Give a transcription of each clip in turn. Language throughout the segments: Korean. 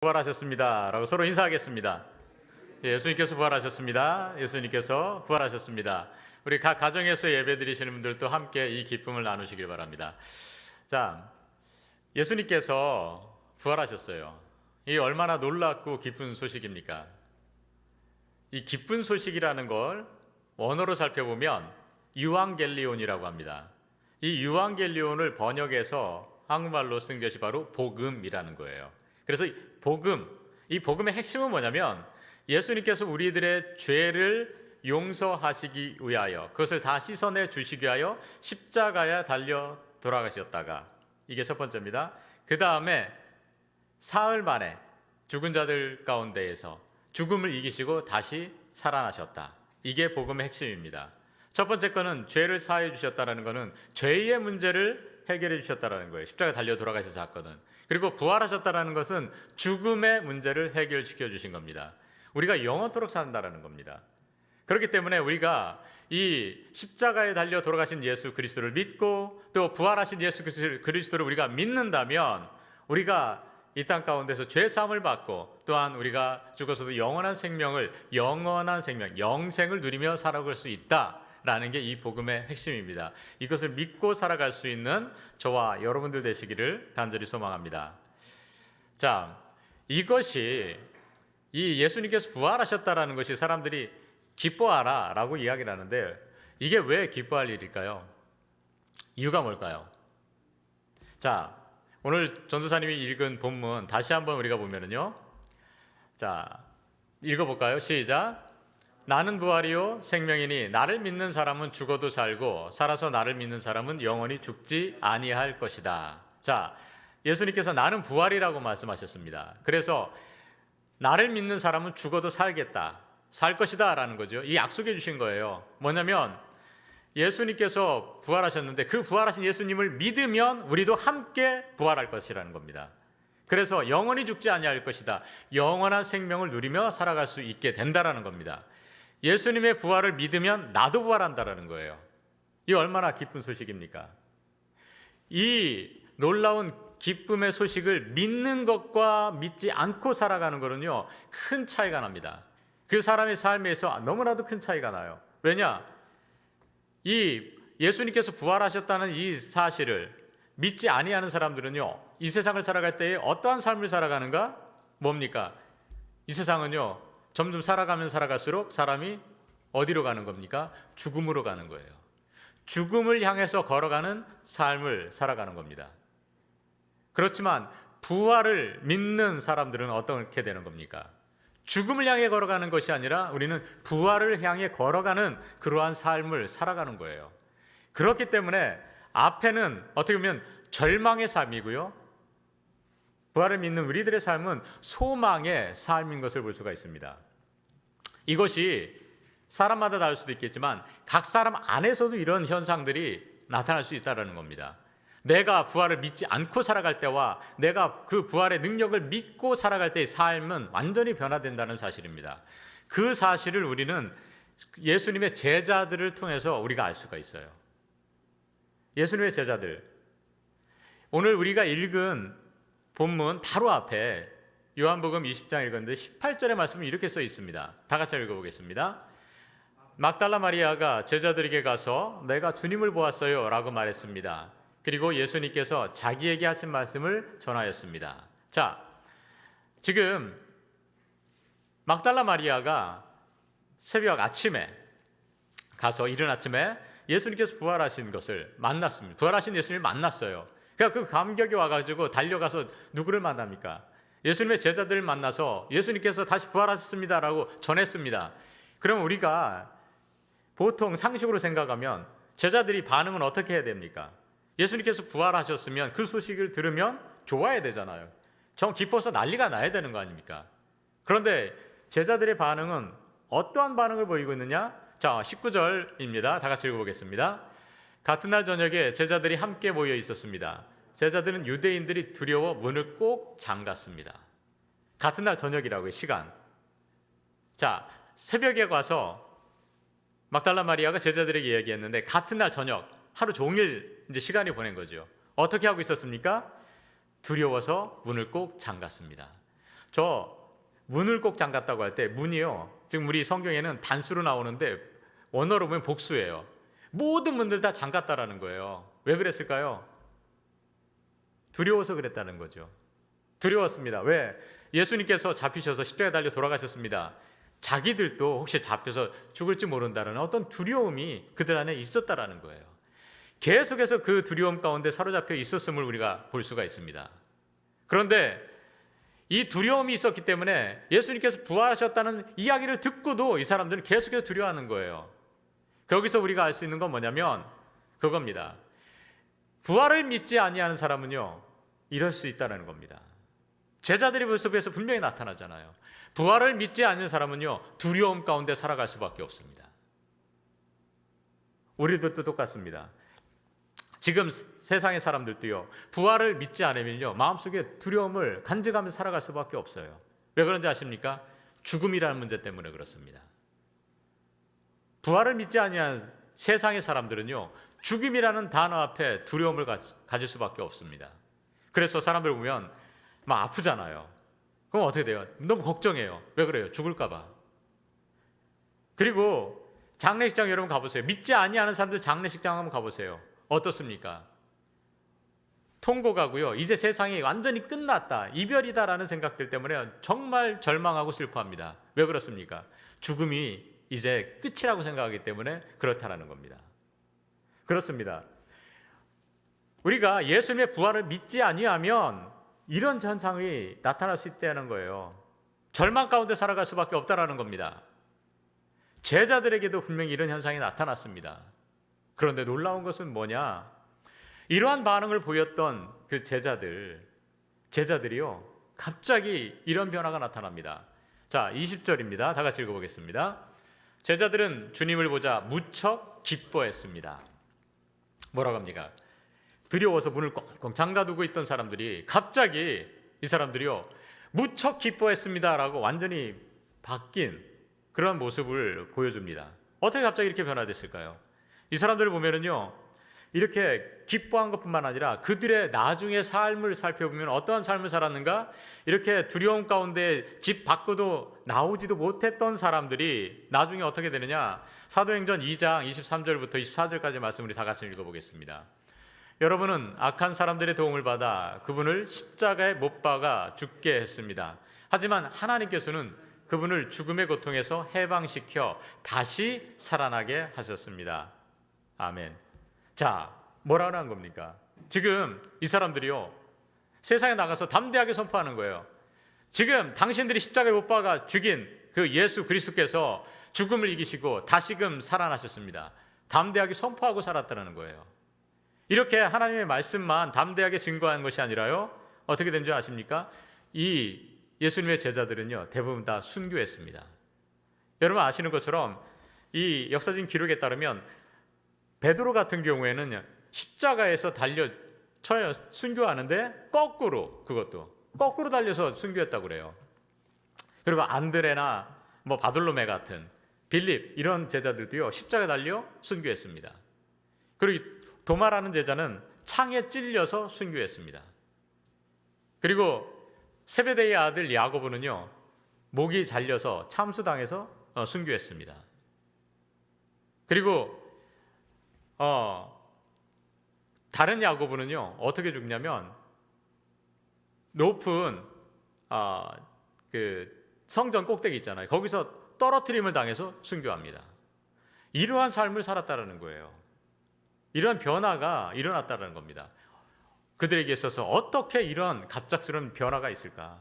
부활하셨습니다 라고 서로 인사하겠습니다. 예수님께서 부활하셨습니다. 예수님께서 부활하셨습니다. 우리 각 가정에서 예배 드리시는 분들도 함께 이 기쁨을 나누시길 바랍니다. 자, 예수님께서 부활하셨어요. 이 얼마나 놀랍고 기쁜 소식입니까? 이 기쁜 소식이라는 걸 원어로 살펴보면 유앙겔리온이라고 합니다. 이 유앙겔리온을 번역해서 한국말로 쓴 것이 바로 복음이라는 거예요. 그래서 이 복음의 핵심은 뭐냐면 예수님께서 우리들의 죄를 용서하시기 위하여, 그것을 다 씻어내 주시기 위하여 십자가에 달려 돌아가셨다가, 이게 첫 번째입니다. 그 다음에 사흘 만에 죽은 자들 가운데에서 죽음을 이기시고 다시 살아나셨다. 이게 복음의 핵심입니다. 첫 번째 거는 죄를 사해 주셨다는 것은 죄의 문제를 해결해 주셨다는 거예요. 십자가에 달려 돌아가신 사건은. 그리고 부활하셨다는 것은 죽음의 문제를 해결시켜 주신 겁니다. 우리가 영원토록 산다라는 겁니다. 그렇기 때문에 우리가 이 십자가에 달려 돌아가신 예수 그리스도를 믿고 또 부활하신 예수 그리스도를 우리가 믿는다면 우리가 이 땅 가운데서 죄 사함을 받고 또한 우리가 죽어서도 영원한 생명, 영생을 누리며 살아갈 수 있다라는 게 이 복음의 핵심입니다. 이것을 믿고 살아갈 수 있는 저와 여러분들 되시기를 간절히 소망합니다. 자, 이것이 이 예수님께서 부활하셨다라는 것이 사람들이 기뻐하라 라고 이야기를 하는데, 이게 왜 기뻐할 일일까요? 이유가 뭘까요? 자, 오늘 전도사님이 읽은 본문 다시 한번 우리가 보면은요, 자, 읽어볼까요? 시작. 나는 부활이요 생명이니 나를 믿는 사람은 죽어도 살고 살아서 나를 믿는 사람은 영원히 죽지 아니할 것이다. 자, 예수님께서 나는 부활이라고 말씀하셨습니다. 그래서 나를 믿는 사람은 죽어도 살겠다, 살 것이다 라는 거죠. 이 약속해 주신 거예요. 뭐냐면 예수님께서 부활하셨는데 그 부활하신 예수님을 믿으면 우리도 함께 부활할 것이라는 겁니다. 그래서 영원히 죽지 아니할 것이다, 영원한 생명을 누리며 살아갈 수 있게 된다라는 겁니다. 예수님의 부활을 믿으면 나도 부활한다라는 거예요. 이 얼마나 기쁜 소식입니까? 이 놀라운 기쁨의 소식을 믿는 것과 믿지 않고 살아가는 것은요, 큰 차이가 납니다. 그 사람의 삶에서 너무나도 큰 차이가 나요. 왜냐? 이 예수님께서 부활하셨다는 이 사실을 믿지 아니하는 사람들은요, 이 세상을 살아갈 때에 어떠한 삶을 살아가는가? 뭡니까? 이 세상은요, 점점 살아가면 살아갈수록 사람이 어디로 가는 겁니까? 죽음으로 가는 거예요. 죽음을 향해서 걸어가는 삶을 살아가는 겁니다. 그렇지만 부활을 믿는 사람들은 어떻게 되는 겁니까? 죽음을 향해 걸어가는 것이 아니라 우리는 부활을 향해 걸어가는 그러한 삶을 살아가는 거예요. 그렇기 때문에 앞에는 어떻게 보면 절망의 삶이고요, 부활을 믿는 우리들의 삶은 소망의 삶인 것을 볼 수가 있습니다. 이것이 사람마다 다를 수도 있겠지만 각 사람 안에서도 이런 현상들이 나타날 수 있다는 겁니다. 내가 부활을 믿지 않고 살아갈 때와 내가 그 부활의 능력을 믿고 살아갈 때의 삶은 완전히 변화된다는 사실입니다. 그 사실을 우리는 예수님의 제자들을 통해서 우리가 알 수가 있어요. 예수님의 제자들, 오늘 우리가 읽은 본문 바로 앞에 요한복음 20장 읽었는데 18절의 말씀은 이렇게 써 있습니다. 다 같이 읽어보겠습니다. 막달라 마리아가 제자들에게 가서 내가 주님을 보았어요 라고 말했습니다. 그리고 예수님께서 자기에게 하신 말씀을 전하였습니다. 자, 지금 막달라 마리아가 새벽 아침에 가서 이른 아침에 예수님께서 부활하신 것을 만났습니다. 부활하신 예수님을 만났어요. 그러니까 그 감격이 와가지고 달려가서 누구를 만납니까? 예수님의 제자들을 만나서 예수님께서 다시 부활하셨습니다라고 전했습니다. 그럼 우리가 보통 상식으로 생각하면 제자들이 반응은 어떻게 해야 됩니까? 예수님께서 부활하셨으면 그 소식을 들으면 좋아야 되잖아요. 정 기뻐서 난리가 나야 되는 거 아닙니까? 그런데 제자들의 반응은 어떠한 반응을 보이고 있느냐? 자, 19절입니다. 다 같이 읽어보겠습니다. 같은 날 저녁에 제자들이 함께 모여 있었습니다. 제자들은 유대인들이 두려워 문을 꼭 잠갔습니다. 같은 날 저녁이라고요, 시간. 자, 새벽에 가서 막달라 마리아가 제자들에게 얘기했는데 같은 날 저녁, 하루 종일 이제 시간이 보낸 거죠. 어떻게 하고 있었습니까? 두려워서 문을 꼭 잠갔습니다. 저 문을 꼭 잠갔다고 할 때 문이요, 지금 우리 성경에는 단수로 나오는데 원어로 보면 복수예요. 모든 문들 다 잠갔다라는 거예요. 왜 그랬을까요? 두려워서 그랬다는 거죠. 두려웠습니다. 왜? 예수님께서 잡히셔서 십자가에 달려 돌아가셨습니다. 자기들도 혹시 잡혀서 죽을지 모른다는 어떤 두려움이 그들 안에 있었다라는 거예요. 계속해서 그 두려움 가운데 사로잡혀 있었음을 우리가 볼 수가 있습니다. 그런데 이 두려움이 있었기 때문에 예수님께서 부활하셨다는 이야기를 듣고도 이 사람들은 계속해서 두려워하는 거예요. 거기서 우리가 알 수 있는 건 뭐냐면 그겁니다. 부활을 믿지 아니하는 사람은요, 이럴 수 있다는 겁니다. 제자들의 모습에서 분명히 나타나잖아요. 부활을 믿지 않는 사람은요, 두려움 가운데 살아갈 수밖에 없습니다. 우리들도 똑같습니다. 지금 세상의 사람들도요, 부활을 믿지 않으면요, 마음속에 두려움을 간직하면서 살아갈 수밖에 없어요. 왜 그런지 아십니까? 죽음이라는 문제 때문에 그렇습니다. 부활을 믿지 아니한 세상의 사람들은요, 죽음이라는 단어 앞에 두려움을 가질 수밖에 없습니다. 그래서 사람들 보면 막 아프잖아요. 그럼 어떻게 돼요? 너무 걱정해요. 왜 그래요? 죽을까 봐. 그리고 장례식장 여러분 가보세요. 믿지 아니하는 사람들 장례식장 한번 가보세요. 어떻습니까? 통곡하고요, 이제 세상이 완전히 끝났다, 이별이다라는 생각들 때문에 정말 절망하고 슬퍼합니다. 왜 그렇습니까? 죽음이 이제 끝이라고 생각하기 때문에 그렇다는 겁니다. 그렇습니다. 우리가 예수님의 부활을 믿지 아니하면 이런 현상이 나타날 수 있다는 거예요. 절망 가운데 살아갈 수밖에 없다는 겁니다. 제자들에게도 분명히 이런 현상이 나타났습니다. 그런데 놀라운 것은 뭐냐? 이러한 반응을 보였던 그 제자들이요, 갑자기 이런 변화가 나타납니다. 자, 20절입니다. 다 같이 읽어보겠습니다. 제자들은 주님을 보자 무척 기뻐했습니다. 뭐라고 합니까? 두려워서 문을 꽁꽁 잠가두고 있던 사람들이 갑자기 이 사람들이요, 무척 기뻐했습니다라고 완전히 바뀐 그런 모습을 보여줍니다. 어떻게 갑자기 이렇게 변화됐을까요? 이 사람들을 보면은요, 이렇게 기뻐한 것뿐만 아니라 그들의 나중의 삶을 살펴보면 어떠한 삶을 살았는가? 이렇게 두려움 가운데 집 밖으로 나오지도 못했던 사람들이 나중에 어떻게 되느냐? 사도행전 2장 23절부터 24절까지 말씀 우리 다 같이 읽어보겠습니다. 여러분은 악한 사람들의 도움을 받아 그분을 십자가에 못 박아 죽게 했습니다. 하지만 하나님께서는 그분을 죽음의 고통에서 해방시켜 다시 살아나게 하셨습니다. 아멘. 자, 뭐라고 한 겁니까? 지금 이 사람들이요, 세상에 나가서 담대하게 선포하는 거예요. 지금 당신들이 십자가에 못 박아 죽인 그 예수 그리스도께서 죽음을 이기시고 다시금 살아나셨습니다. 담대하게 선포하고 살았다는 거예요. 이렇게 하나님의 말씀만 담대하게 증거하는 것이 아니라요, 어떻게 된 줄 아십니까? 이 예수님의 제자들은요, 대부분 다 순교했습니다. 여러분 아시는 것처럼 이 역사적인 기록에 따르면 베드로 같은 경우에는 십자가에서 달려 쳐요, 순교하는데 거꾸로, 그것도 거꾸로 달려서 순교했다고 그래요. 그리고 안드레나 바돌로메 같은, 빌립 이런 제자들도요, 십자가에 달려 순교했습니다. 그리고 도마라는 제자는 창에 찔려서 순교했습니다. 그리고 세베대의 아들 야고보는요, 목이 잘려서 참수당해서 순교했습니다. 그리고 다른 야고보는요, 어떻게 죽냐면 높은 그 성전 꼭대기 있잖아요. 거기서 떨어뜨림을 당해서 순교합니다. 이러한 삶을 살았다는 거예요. 이러한 변화가 일어났다는 겁니다. 그들에게 있어서 어떻게 이런 갑작스러운 변화가 있을까?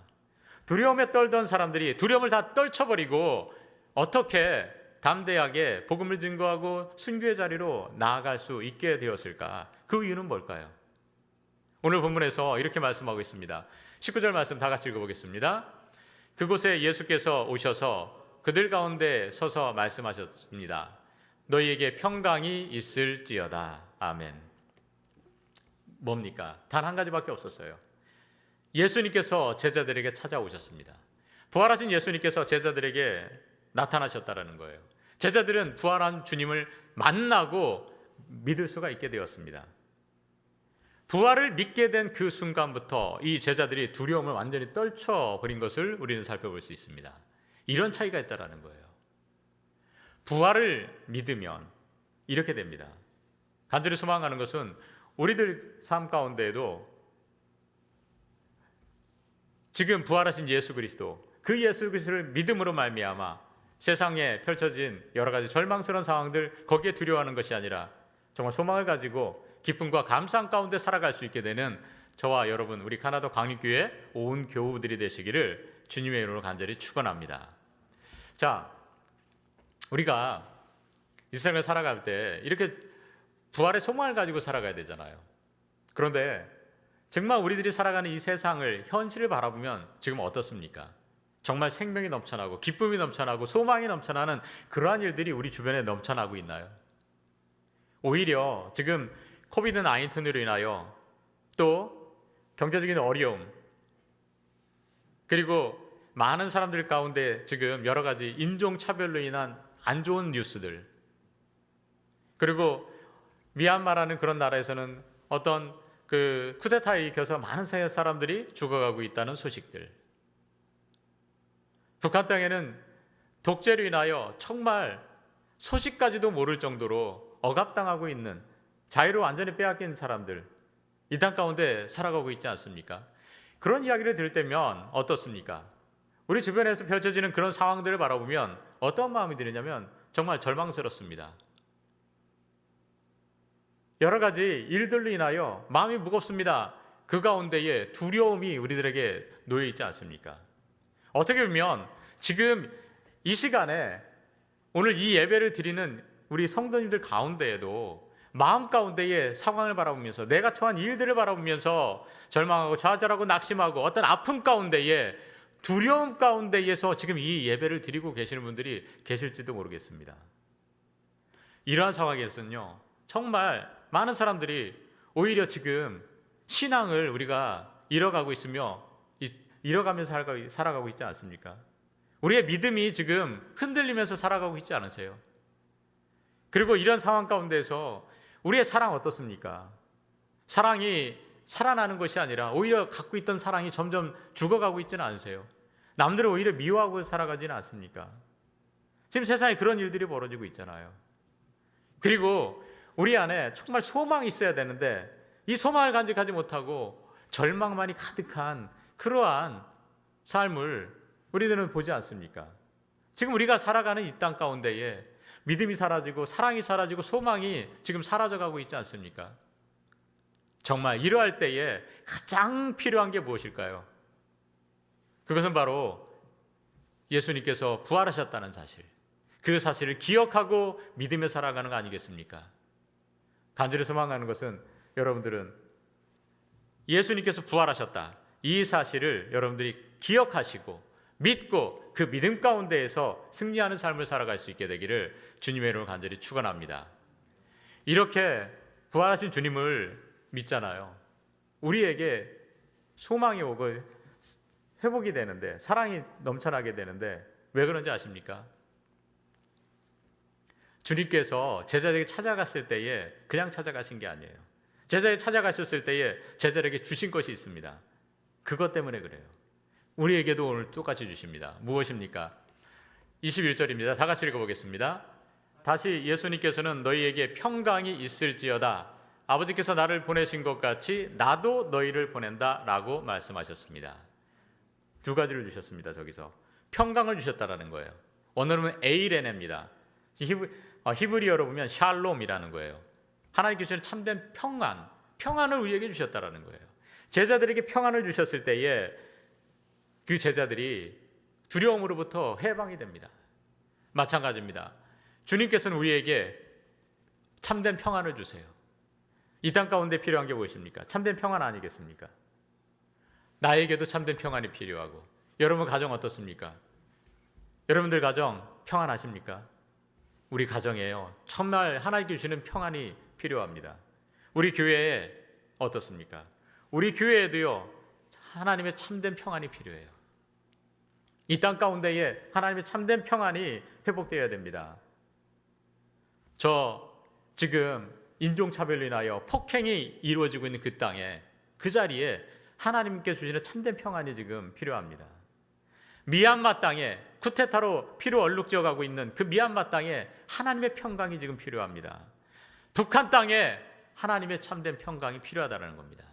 두려움에 떨던 사람들이 두려움을 다 떨쳐버리고 어떻게 담대하게 복음을 증거하고 순교의 자리로 나아갈 수 있게 되었을까? 그 이유는 뭘까요? 오늘 본문에서 이렇게 말씀하고 있습니다. 19절 말씀 다 같이 읽어보겠습니다. 그곳에 예수께서 오셔서 그들 가운데 서서 말씀하셨습니다. 너희에게 평강이 있을지어다. 아멘. 뭡니까? 단 한 가지밖에 없었어요. 예수님께서 제자들에게 찾아오셨습니다. 부활하신 예수님께서 제자들에게 나타나셨다는 거예요. 제자들은 부활한 주님을 만나고 믿을 수가 있게 되었습니다. 부활을 믿게 된 그 순간부터 이 제자들이 두려움을 완전히 떨쳐버린 것을 우리는 살펴볼 수 있습니다. 이런 차이가 있다는 거예요. 부활을 믿으면 이렇게 됩니다. 간절히 소망하는 것은 우리들 삶 가운데에도 지금 부활하신 예수 그리스도, 그 예수 그리스도를 믿음으로 말미암아 세상에 펼쳐진 여러 가지 절망스러운 상황들, 거기에 두려워하는 것이 아니라 정말 소망을 가지고 기쁨과 감사함 가운데 살아갈 수 있게 되는 저와 여러분, 우리 가나도 광립교회 온 교우들이 되시기를 주님의 이름으로 간절히 축원합니다. 자, 우리가 이 세상을 살아갈 때 이렇게 부활의 소망을 가지고 살아가야 되잖아요. 그런데 정말 우리들이 살아가는 이 세상을, 현실을 바라보면 지금 어떻습니까? 정말 생명이 넘쳐나고 기쁨이 넘쳐나고 소망이 넘쳐나는 그러한 일들이 우리 주변에 넘쳐나고 있나요? 오히려 지금 코비드-19으로 인하여 또 경제적인 어려움, 그리고 많은 사람들 가운데 지금 여러 가지 인종차별로 인한 안 좋은 뉴스들, 그리고 미얀마라는 그런 나라에서는 어떤 그 쿠데타에 일으켜서 많은 사람들이 죽어가고 있다는 소식들, 북한 땅에는 독재로 인하여 정말 소식까지도 모를 정도로 억압당하고 있는, 자유를 완전히 빼앗긴 사람들, 이 땅 가운데 살아가고 있지 않습니까? 그런 이야기를 들을 때면 어떻습니까? 우리 주변에서 펼쳐지는 그런 상황들을 바라보면 어떤 마음이 드느냐면 정말 절망스럽습니다. 여러 가지 일들로 인하여 마음이 무겁습니다. 그 가운데에 두려움이 우리들에게 놓여 있지 않습니까? 어떻게 보면 지금 이 시간에 오늘 이 예배를 드리는 우리 성도님들 가운데에도 마음 가운데의 상황을 바라보면서, 내가 처한 일들을 바라보면서 절망하고 좌절하고 낙심하고 어떤 아픔 가운데에, 두려움 가운데에서 지금 이 예배를 드리고 계시는 분들이 계실지도 모르겠습니다. 이러한 상황에서는요, 정말 많은 사람들이 오히려 지금 신앙을 우리가 잃어가고 있으며 잃어가면서 살아가고 있지 않습니까? 우리의 믿음이 지금 흔들리면서 살아가고 있지 않으세요? 그리고 이런 상황 가운데서 우리의 사랑 어떻습니까? 사랑이 살아나는 것이 아니라 오히려 갖고 있던 사랑이 점점 죽어가고 있지는 않으세요? 남들을 오히려 미워하고 살아가지는 않습니까? 지금 세상에 그런 일들이 벌어지고 있잖아요. 그리고 우리 안에 정말 소망이 있어야 되는데 이 소망을 간직하지 못하고 절망만이 가득한 그러한 삶을 우리들은 보지 않습니까? 지금 우리가 살아가는 이 땅 가운데에 믿음이 사라지고 사랑이 사라지고 소망이 지금 사라져가고 있지 않습니까? 정말 이러할 때에 가장 필요한 게 무엇일까요? 그것은 바로 예수님께서 부활하셨다는 사실, 그 사실을 기억하고 믿으며 살아가는 거 아니겠습니까? 간절히 소망하는 것은 여러분들은 예수님께서 부활하셨다, 이 사실을 여러분들이 기억하시고 믿고 그 믿음 가운데에서 승리하는 삶을 살아갈 수 있게 되기를 주님의 이름으로 간절히 축원합니다. 이렇게 부활하신 주님을 믿잖아요. 우리에게 소망이 오고 회복이 되는데, 사랑이 넘쳐나게 되는데 왜 그런지 아십니까? 주님께서 제자들에게 찾아갔을 때에 그냥 찾아가신 게 아니에요. 제자들에게 찾아가셨을 때에 제자들에게 주신 것이 있습니다. 그것 때문에 그래요. 우리에게도 오늘 똑같이 주십니다. 무엇입니까? 21절입니다. 다 같이 읽어보겠습니다. 다시 예수님께서는 너희에게 평강이 있을지어다. 아버지께서 나를 보내신 것 같이 나도 너희를 보낸다 라고 말씀하셨습니다. 두 가지를 주셨습니다. 저기서 평강을 주셨다라는 거예요. 원어로는 에이레네입니다. 히브리어로 보면 샬롬이라는 거예요. 하나님께서 주시는 참된 평안을 우리에게 주셨다라는 거예요. 제자들에게 평안을 주셨을 때에 그 제자들이 두려움으로부터 해방이 됩니다. 마찬가지입니다. 주님께서는 우리에게 참된 평안을 주세요. 이 땅 가운데 필요한 게 무엇입니까? 참된 평안 아니겠습니까? 나에게도 참된 평안이 필요하고, 여러분 가정 어떻습니까? 여러분들 가정 평안하십니까? 우리 가정에요, 정말 하나님께 주시는 평안이 필요합니다. 우리 교회에 어떻습니까? 우리 교회에도요, 하나님의 참된 평안이 필요해요. 이 땅 가운데에 하나님의 참된 평안이 회복되어야 됩니다. 저 지금 인종차별로 인하여 폭행이 이루어지고 있는 그 땅에, 그 자리에 하나님께 주시는 참된 평안이 지금 필요합니다. 미얀마 땅에 쿠데타로 피로 얼룩져 가고 있는 그 미얀마 땅에 하나님의 평강이 지금 필요합니다. 북한 땅에 하나님의 참된 평강이 필요하다는 겁니다.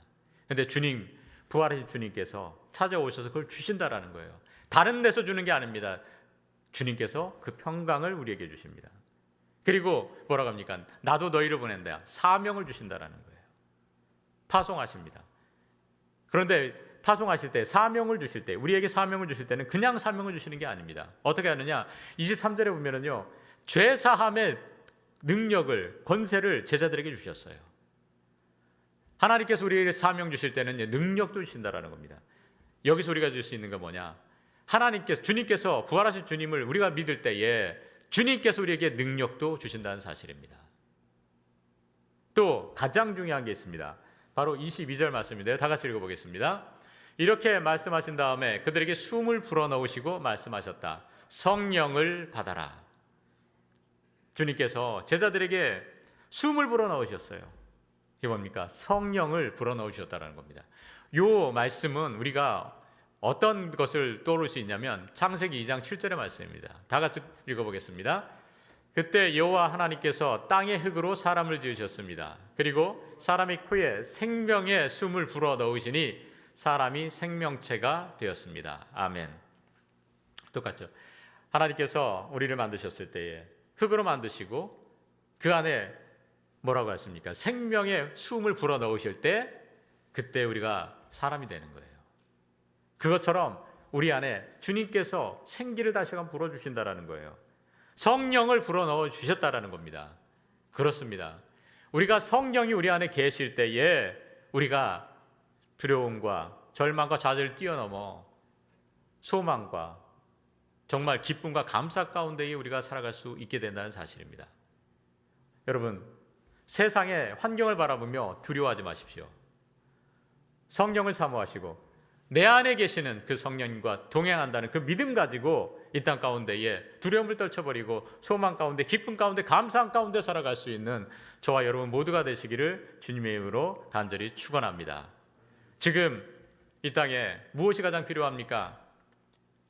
그런데 주님, 부활하신 주님께서 찾아오셔서 그걸 주신다라는 거예요. 다른 데서 주는 게 아닙니다. 주님께서 그 평강을 우리에게 주십니다. 그리고 뭐라고 합니까? 나도 너희를 보낸다. 사명을 주신다라는 거예요. 파송하십니다. 그런데 파송하실 때, 사명을 주실 때, 우리에게 사명을 주실 때는 그냥 사명을 주시는 게 아닙니다. 어떻게 하느냐? 23절에 보면은요, 죄 사함의 능력을, 권세를 제자들에게 주셨어요. 하나님께서 우리에게 사명 주실 때는 능력도 주신다라는 겁니다. 여기서 우리가 줄 수 있는 건 뭐냐? 하나님께서, 주님께서, 부활하신 주님을 우리가 믿을 때에 주님께서 우리에게 능력도 주신다는 사실입니다. 또 가장 중요한 게 있습니다. 바로 22절 말씀인데요. 다 같이 읽어보겠습니다. 이렇게 말씀하신 다음에 그들에게 숨을 불어넣으시고 말씀하셨다. 성령을 받아라. 주님께서 제자들에게 숨을 불어넣으셨어요. 이게 뭡니까? 성령을 불어넣으셨다는 겁니다. 이 말씀은 우리가 어떤 것을 떠올릴 수 있냐면 창세기 2장 7절의 말씀입니다. 다 같이 읽어보겠습니다. 그때 여호와 하나님께서 땅의 흙으로 사람을 지으셨습니다. 그리고 사람의 코에 생명의 숨을 불어넣으시니 사람이 생명체가 되었습니다. 아멘. 똑같죠. 하나님께서 우리를 만드셨을 때에 흙으로 만드시고 그 안에 뭐라고 했습니까? 생명의 숨을 불어넣으실 때 그때 우리가 사람이 되는 거예요. 그것처럼 우리 안에 주님께서 생기를 다시금 불어주신다라는 거예요. 성령을 불어넣어 주셨다라는 겁니다. 그렇습니다. 우리가 성령이 우리 안에 계실 때에 우리가 두려움과 절망과 좌절을 뛰어넘어 소망과 정말 기쁨과 감사 가운데에 우리가 살아갈 수 있게 된다는 사실입니다. 여러분, 세상의 환경을 바라보며 두려워하지 마십시오. 성령을 사모하시고 내 안에 계시는 그 성령님과 동행한다는 그 믿음 가지고 이 땅 가운데에 두려움을 떨쳐버리고 소망 가운데, 기쁨 가운데, 감사함 가운데 살아갈 수 있는 저와 여러분 모두가 되시기를 주님의 이름으로 간절히 축원합니다. 지금 이 땅에 무엇이 가장 필요합니까?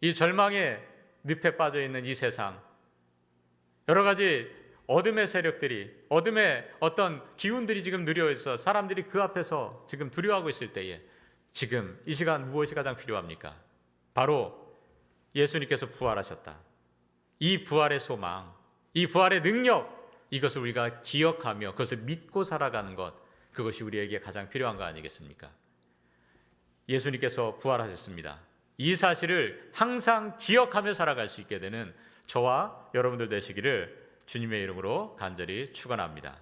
이 절망의 늪에 빠져 있는 이 세상, 여러 가지 어둠의 세력들이, 어둠의 어떤 기운들이 지금 누려 있어 사람들이 그 앞에서 지금 두려워하고 있을 때에 지금 이 시간 무엇이 가장 필요합니까? 바로 예수님께서 부활하셨다. 이 부활의 소망, 이 부활의 능력, 이것을 우리가 기억하며 그것을 믿고 살아가는 것, 그것이 우리에게 가장 필요한 거 아니겠습니까? 예수님께서 부활하셨습니다. 이 사실을 항상 기억하며 살아갈 수 있게 되는 저와 여러분들 되시기를 주님의 이름으로 간절히 축원합니다.